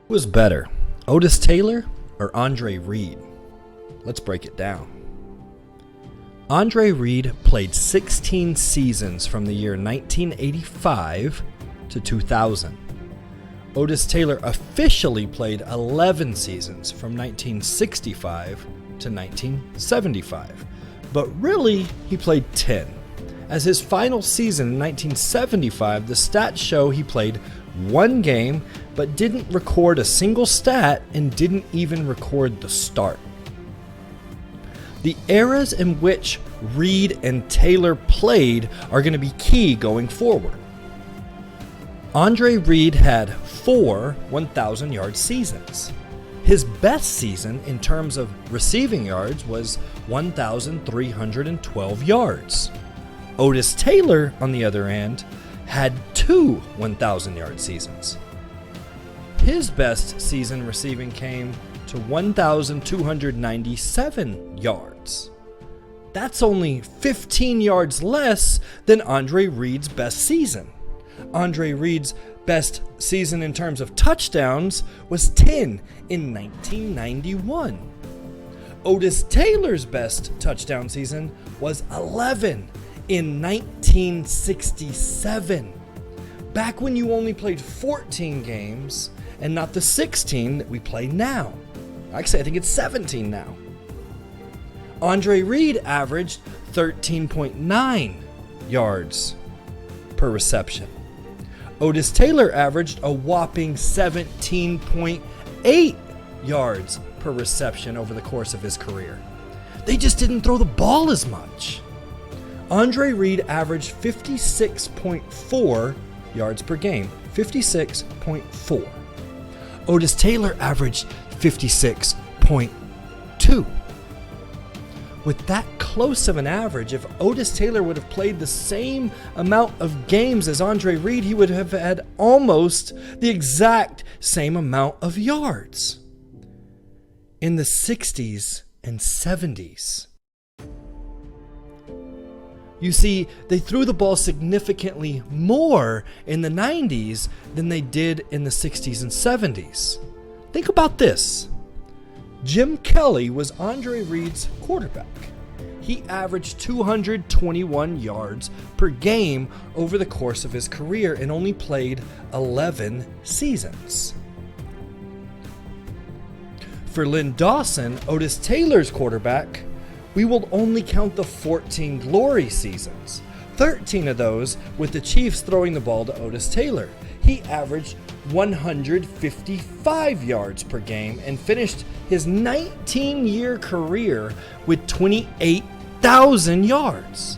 Who was better, Otis Taylor or Andre Reed? Let's break it down. Andre Reed played 16 seasons from the year 1985 to 2000. Otis Taylor officially played 11 seasons from 1965 to 1975, but really he played 10. As his final season in 1975, the stats show he played one game but didn't record a single stat and didn't even record the start. The eras in which Reed and Taylor played are going to be key going forward. Andre Reed had 4 1,000-yard seasons. His best season in terms of receiving yards was 1,312 yards. Otis Taylor, on the other hand, had 2 1,000-yard seasons. His best season receiving came to 1,297 yards. That's only 15 yards less than Andre Reed's best season. Andre Reed's best season in terms of touchdowns was 10 in 1991. Otis Taylor's best touchdown season was 11 in 1967. Back when you only played 14 games and not the 16 that we play now. Actually, I think it's 17 now. Andre Reed averaged 13.9 yards per reception. Otis Taylor averaged a whopping 17.8 yards per reception over the course of his career. They just didn't throw the ball as much. Andre Reed averaged 56.4 yards per game. 56.4. Otis Taylor averaged 56.2. With that close of an average, if Otis Taylor would have played the same amount of games as Andre Reed, he would have had almost the exact same amount of yards. In the 60s and 70s. You see, they threw the ball significantly more in the 90s than they did in the 60s and 70s. Think about this. Jim Kelly was Andre Reed's quarterback. He averaged 221 yards per game over the course of his career and only played 11 seasons. For Lynn Dawson, Otis Taylor's quarterback, we will only count the 14 glory seasons, 13 of those with the Chiefs throwing the ball to Otis Taylor. He averaged 155 yards per game and finished his 19-year career with 28,000 yards.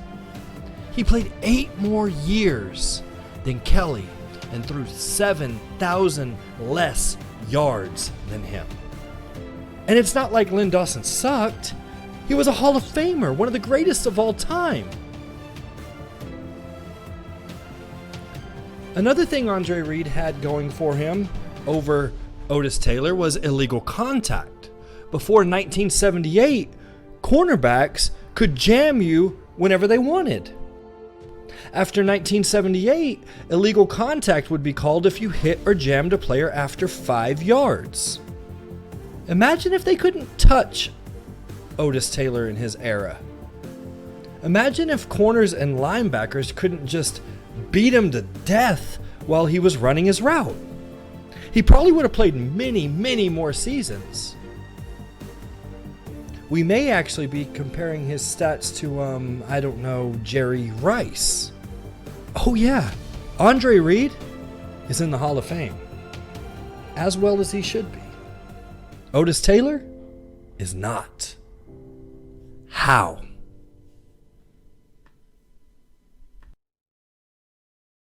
He played 8 more years than Kelly and threw 7,000 less yards than him. And it's not like Lynn Dawson sucked. He was a Hall of Famer, one of the greatest of all time. Another thing Andre Reed had going for him over Otis Taylor was illegal contact. Before 1978, cornerbacks could jam you whenever they wanted. After 1978, illegal contact would be called if you hit or jammed a player after 5 yards. Imagine if they couldn't touch Otis Taylor in his era. Imagine if corners and linebackers couldn't just beat him to death while he was running his route. He probably would have played many, many more seasons. We may actually be comparing his stats to, Jerry Rice. Oh yeah, Andre Reed is in the Hall of Fame. As well as he should be. Otis Taylor is not. How?